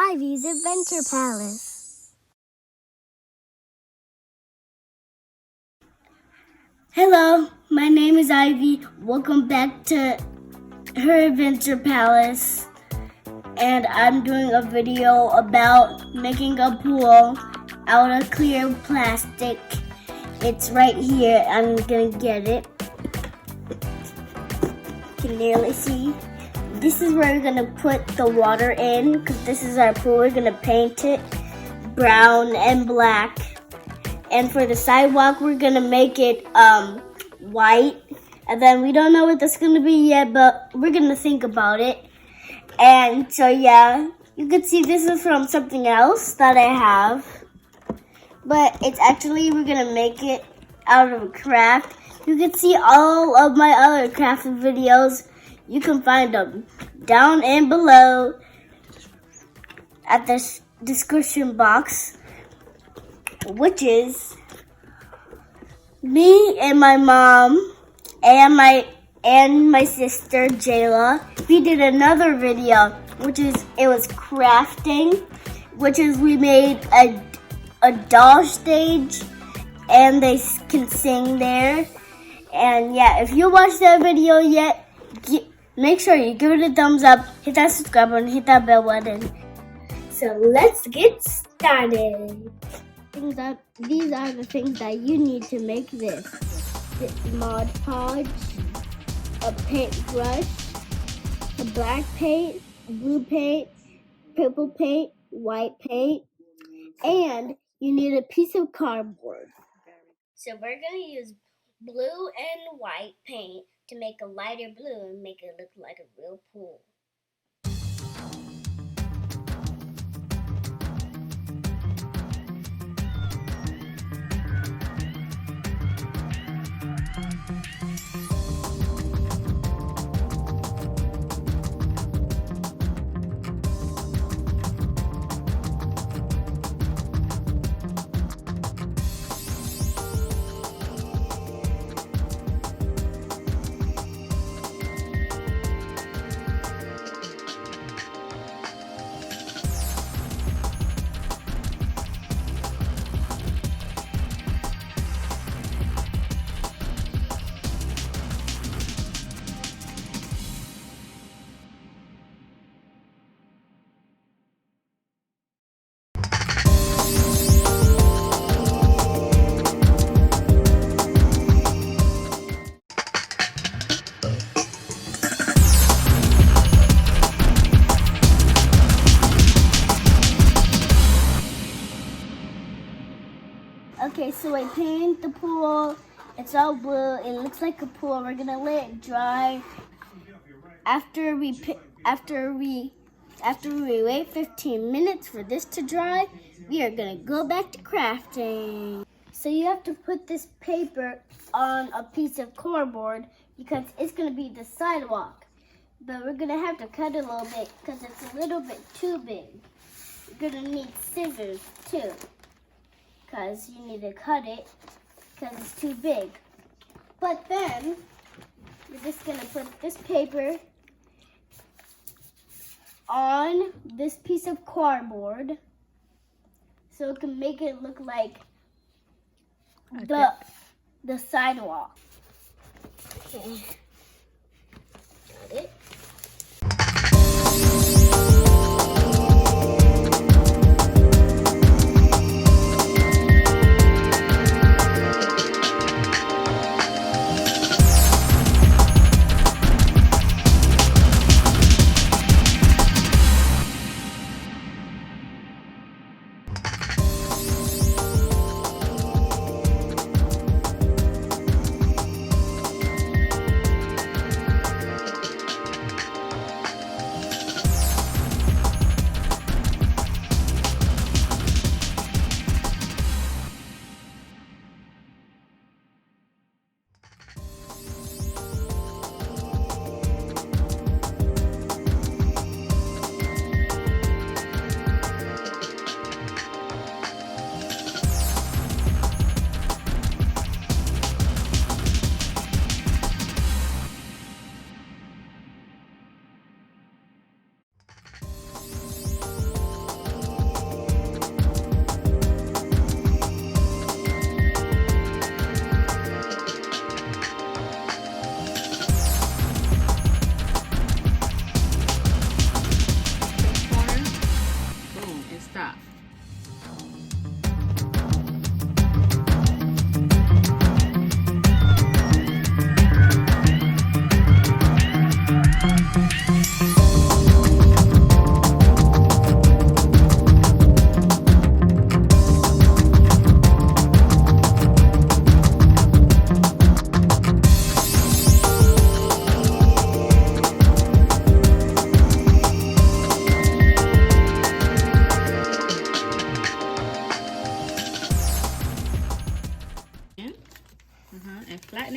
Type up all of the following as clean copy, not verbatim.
Ivy's Adventure Palace. Hello, my name is Ivy. Welcome back to her Adventure Palace. And I'm doing a video about making a pool out of clear plastic. It's right here. I'm gonna get it. You can nearly see. This is where we're gonna put the water in, because this is our pool. We're gonna paint it brown and black. And for the sidewalk, we're gonna make it white. And then we don't know what that's gonna be yet, but we're gonna think about it. And so yeah, you can see this is from something else that I have. But it's actually, we're gonna make it out of a craft. You can see all of my other crafting videos. You can find them down and below at the description box, which is me and my mom and my sister Jayla. We did another video, which is it was crafting, which is we made a doll stage, and they can sing there. And yeah, if you watched that video yet, make sure you give it a thumbs up, hit that subscribe button, hit that bell button. So let's get started. These are the things that you need to make this. This Mod Podge, a paintbrush, a black paint, blue paint, purple paint, white paint, and you need a piece of cardboard. So we're going to use blue and white paint to make a lighter blue and make it look like a real pool. Okay, so I painted the pool. It's all blue. It looks like a pool. We're gonna let it dry. After we wait 15 minutes for this to dry, we are gonna go back to crafting. So you have to put this paper on a piece of cardboard because it's gonna be the sidewalk. But we're gonna have to cut it a little bit because it's a little bit too big. You're gonna need scissors too, because you need to cut it because it's too big. But then you're just gonna put this paper on this piece of cardboard so it can make it look like the sidewalk. Okay. Got it.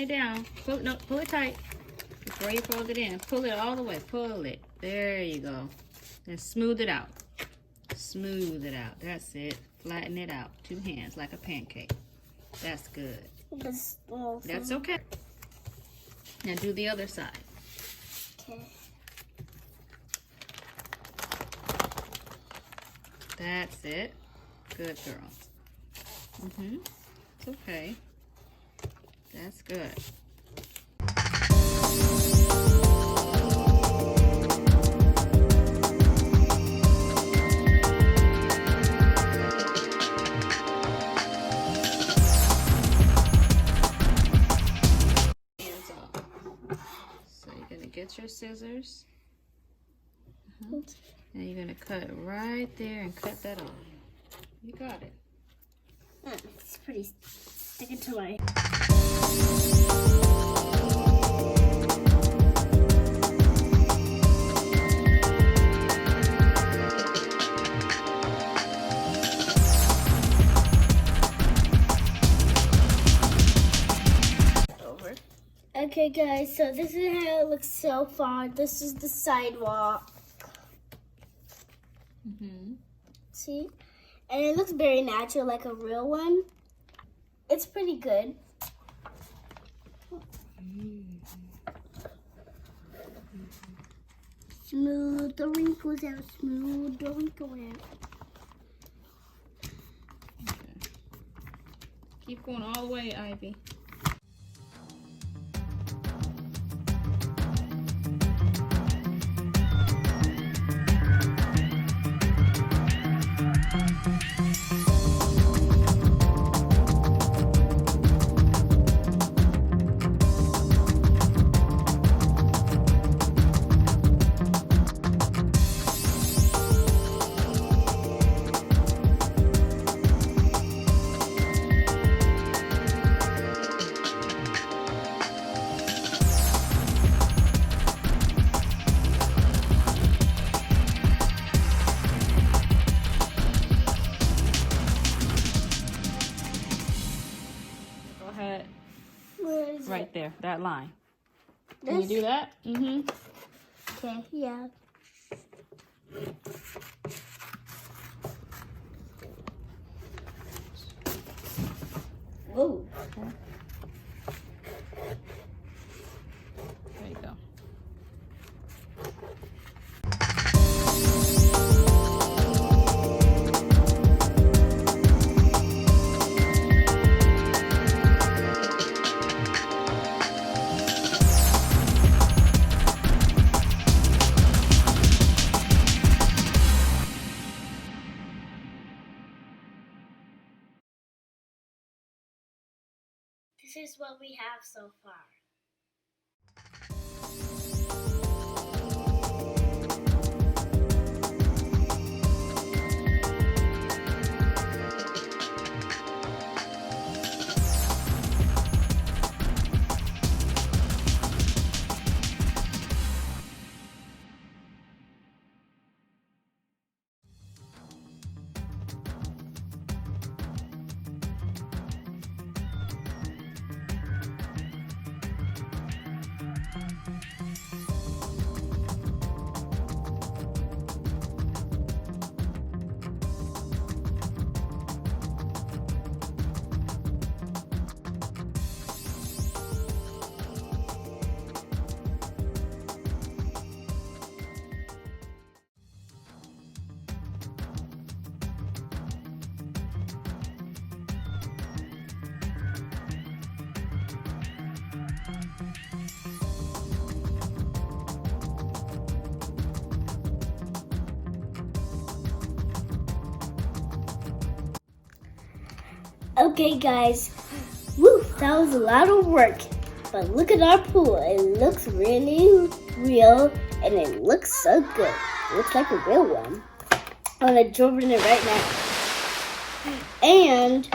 it down. Pull it tight. Before you fold it in. Pull it all the way. Pull it. There you go. Then smooth it out. Smooth it out. That's it. Flatten it out. 2 hands like a pancake. That's good. That's okay. Now do the other side. Okay. That's it. Good girl. It's okay. That's good. Get your scissors. And you're going to cut it right there and cut that off. You got it. It's pretty sticking to my... Okay guys, so this is how it looks so far. This is the sidewalk. See? And it looks very natural, like a real one. It's pretty good. Smooth the wrinkles out, smooth the wrinkles out. Okay. Keep going all the way, Ivy. Right there, that line. Can you do that? Okay, yeah. Whoa. Okay. There you go. This is what we have so far. Okay guys, woo, that was a lot of work, but look at our pool. It looks really real and it looks so good. It looks like a real one. I'm gonna jump in it right now. And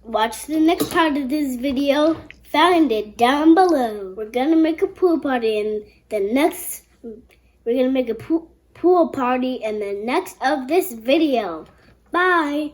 watch the next part of this video. Found it down below. We're gonna make a pool party and we're gonna make a pool party in the next of this video. Bye.